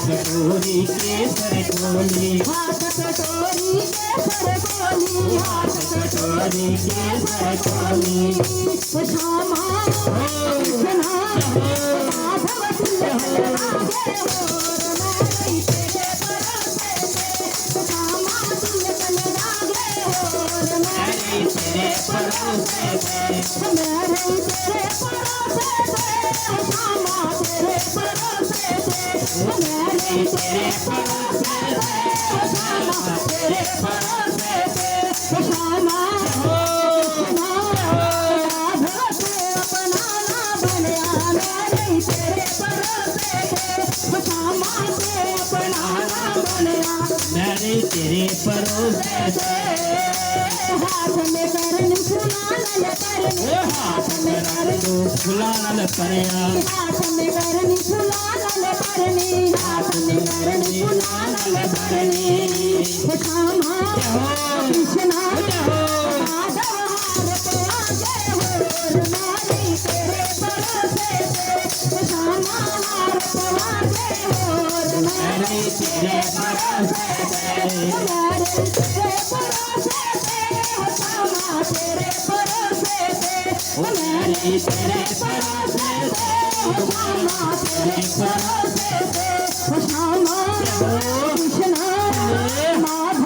कटोरी केसर कोली, हाथ कटोरी केसर कोली, हाथ कटोरी केसर कोली। श्यामा कृष्णा माधव तुल्य लागे हो रमाई तेरे परोसे से, श्यामा तुल्य लागे हो रमाई तेरे परोसे से, मेरे तेरे परोसे से, श्यामा तेरे परोसे से, मेरे तेरे परोसे से, श्यामा तेरे परोसे से, श्यामा कृष्णा राधा से अपना ना बनया, मेरे तेरे परोसे से, श्यामा से अपना ना बनया, मेरे तेरे परोसे से। हाथ में करन फुलानल करनी, हाथ में करन फुलानल करया, हाथ में करन फुलानल करनी, हाथ में करन फुलानल करनी। श्यामा कृष्णा माधव हार पे आगे हो रमाई तेरे परोसे से, श्यामा हार पे आगे हो रमाई तेरे परोसे से, मेरे तेरे परोसे से, श्यामा तेरे परोसे से, मेरे तेरे परोसे से, श्यामा तेरे परोसे से, श्यामा कृष्णा माधव